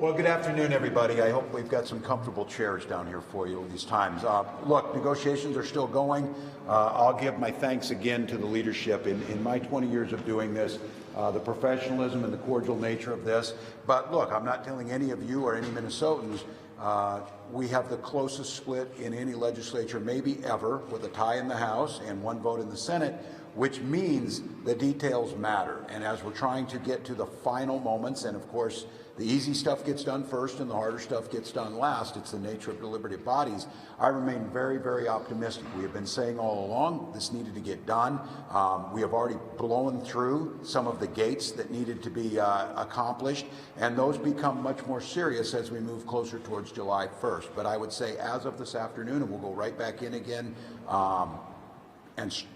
Well, good afternoon, everybody. I hope we've got some comfortable chairs down here for you these times. Look, negotiations are still going. I'll give my thanks again to the leadership in my 20 years of doing this, the professionalism and the cordial nature of this. But look, I'm not telling any of you or any Minnesotans we have the closest split in any legislature, maybe ever, with a tie in the House and one vote in the Senate, which means the details matter. And as we're trying to get to the final moments, and of course, the easy stuff gets done first and the harder stuff gets done last. It's the nature of deliberative bodies. I remain very, very optimistic. We have been saying all along this needed to get done. We have already blown through some of the gates that needed to be accomplished, and those become much more serious as we move closer towards July 1st. But I would say as of this afternoon, and we'll go right back in again,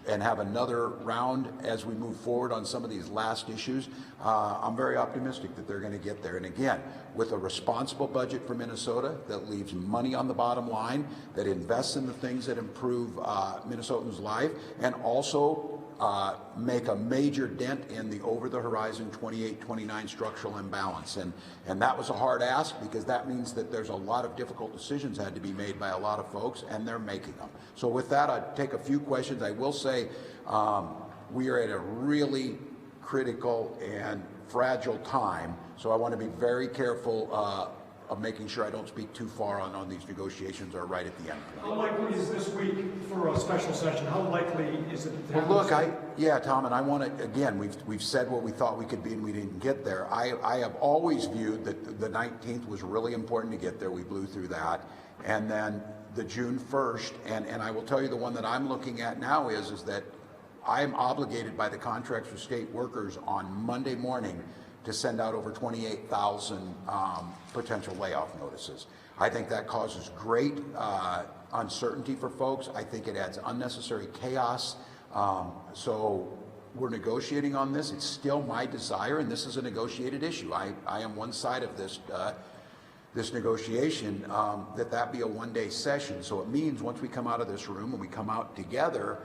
and have another round as we move forward on some of these last issues. I'm very optimistic that they're going to get there. And again, with a responsible budget for Minnesota that leaves money on the bottom line, that invests in the things that improve Minnesotans' life, and also make a major dent in the over-the-horizon 28-29 structural imbalance. And that was a hard ask, because that means that there's a lot of difficult decisions had to be made by a lot of folks, and they're making them. So with that, I'd take a few questions. I will say we are at a really critical and fragile time, so I want to be very careful of making sure I don't speak too far on these negotiations or right at the end point. How likely is this week for a special session? How likely is it to happen? Well, look, yeah, Tom, and I want to, again, we've said what we thought we could be, and we didn't get there. I have always viewed that the 19th was really important to get there. We blew through that. And then the June 1st, and I will tell you the one that I'm looking at now is that I'm obligated by the contracts for state workers on Monday morning to send out over 28,000 potential layoff notices. I think that causes great uncertainty for folks. I think it adds unnecessary chaos. So we're negotiating on this. It's still my desire, and this is a negotiated issue. I am one side of this this negotiation, that be a one-day session. So it means once we come out of this room and we come out together,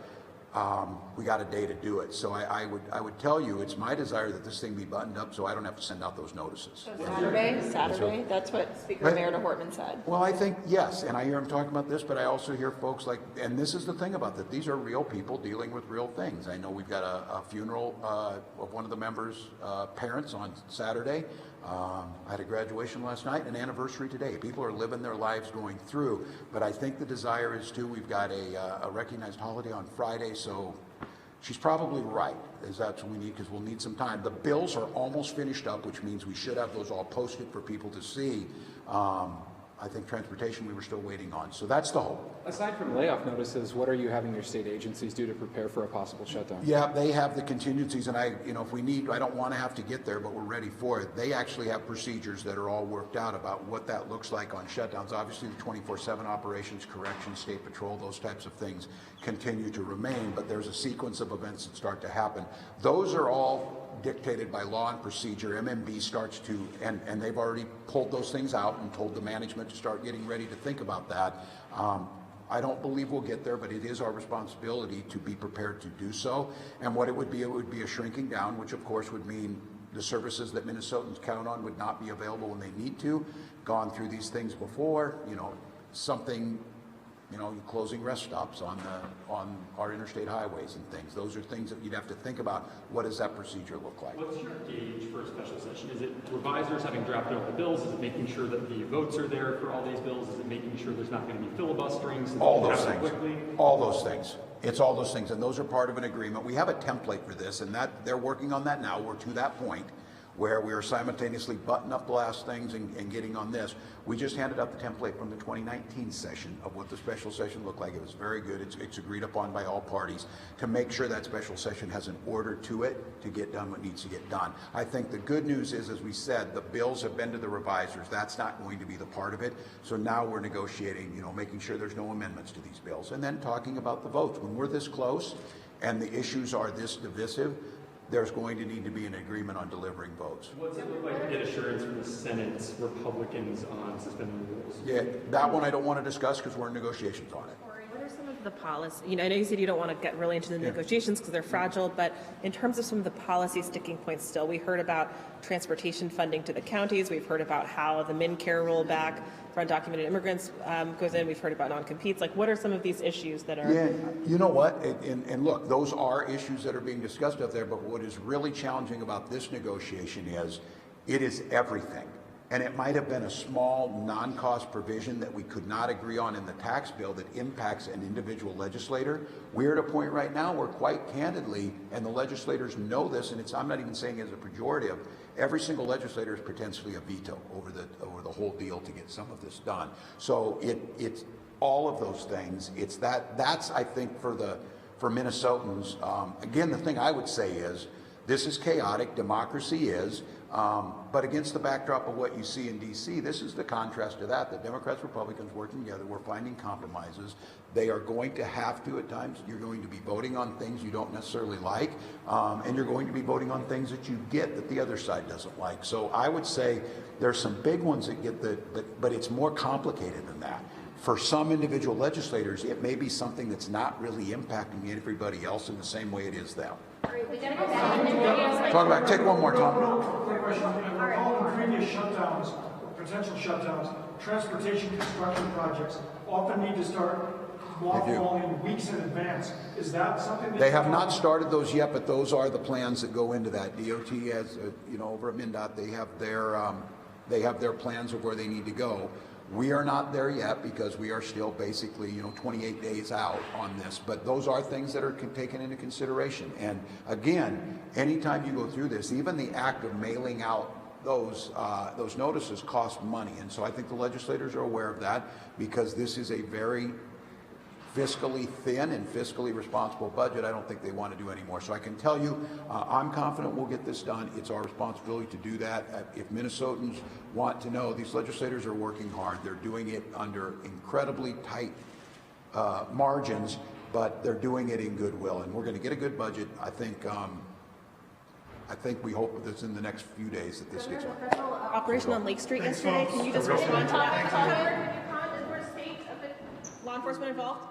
we got a day to do it. So I would tell you it's my desire that this thing be buttoned up so I don't have to send out those notices. So Saturday, that's what Speaker Meredith Hortman said. Well, I think, yes, and I hear him talking about this, but I also hear folks like, and this is the thing about that, these are real people dealing with real things. I know we've got a funeral of one of the members' parents on Saturday. I had a graduation last night, an anniversary today. People are living their lives going through, but I think the desire is too, we've got a recognized holiday on Friday, so she's probably right, is that's what we need, because we'll need some time. The bills are almost finished up, which means we should have those all posted for people to see. I think transportation we were still waiting on, so that's the hope. Aside from layoff notices, what are you having your state agencies do to prepare for a possible shutdown? Yeah, they have the contingencies, and if we need, I don't want to have to get there, but we're ready for it. They actually have procedures that are all worked out about what that looks like on shutdowns. Obviously, the 24/7 operations, corrections, state patrol, those types of things continue to remain, but there's a sequence of events that start to happen. Those are all dictated by law and procedure. MMB starts to, and they've already pulled those things out and told the management to start getting ready to think about that. I don't believe we'll get there, but it is our responsibility to be prepared to do so. And what it would be a shrinking down, which of course would mean the services that Minnesotans count on would not be available when they need to. Gone through these things before, something, closing rest stops on our interstate highways and things. Those are things that you'd have to think about. What does that procedure look like? What's your gauge for a special session? Is it revisers having drafted all the bills? Is it making sure that the votes are there for all these bills? Is it making sure there's not going to be filibusterings? All those things. All those things. It's all those things, and those are part of an agreement. We have a template for this, and that they're working on that now. We're to that point where we are simultaneously buttoning up the last things and getting on this. We just handed out the template from the 2019 session of what the special session looked like. It was very good. It's agreed upon by all parties to make sure that special session has an order to it to get done what needs to get done. I think the good news is, as we said, the bills have been to the revisers. That's not going to be the part of it. So now we're negotiating, making sure there's no amendments to these bills, and then talking about the votes. When we're this close and the issues are this divisive, there's going to need to be an agreement on delivering votes. What's it look like to get assurance from the Senate's Republicans on suspending the rules? Yeah, that one I don't want to discuss because we're in negotiations on it. What are some of the policy, I know you said you don't want to get really into the negotiations because they're fragile, but in terms of some of the policy sticking points still, we heard about transportation funding to the counties. We've heard about how the MnCare rollback for undocumented immigrants goes in. We've heard about non-competes. Like, what are some of these issues that are... Yeah, you know what? And look, those are issues that are being discussed out there, but what is really challenging about this negotiation is it is everything. And it might have been a small non-cost provision that we could not agree on in the tax bill that impacts an individual legislator. We're at a point right now where, quite candidly, and the legislators know this, and I'm not even saying it as a pejorative, every single legislator is potentially a veto over the whole deal to get some of this done. So it's all of those things. It's that's I think for Minnesotans. Again, the thing I would say is this is chaotic. Democracy is. But against the backdrop of what you see in D.C., this is the contrast to that. The Democrats, Republicans working together, we're finding compromises. They are going to have to, at times, you're going to be voting on things you don't necessarily like, and you're going to be voting on things that you get that the other side doesn't like. So I would say there's some big ones that get but it's more complicated than that. For some individual legislators, it may be something that's not really impacting everybody else in the same way it is them. Talk about, take one more, Tom. Quick question. I recall in previous shutdowns, potential shutdowns, transportation construction projects often need to start mothballing weeks in advance. Is that something that... They have not started those yet, but those are the plans that go into that. DOT has, over at MnDOT, they have their plans of where they need to go. We are not there yet because we are still basically, 28 days out on this, but those are things that are taken into consideration. And again, anytime you go through this, even the act of mailing out those notices cost money. And so I think the legislators are aware of that because this is a very fiscally thin and fiscally responsible budget. I don't think they want to do any more. So I can tell you, I'm confident we'll get this done. It's our responsibility to do that. If Minnesotans want to know, these legislators are working hard. They're doing it under incredibly tight margins, but they're doing it in goodwill. And we're going to get a good budget. I think we hope that in the next few days that this gets on. Operation on Lake Street yesterday. Can you just respond to that? Is there state of the law enforcement involved?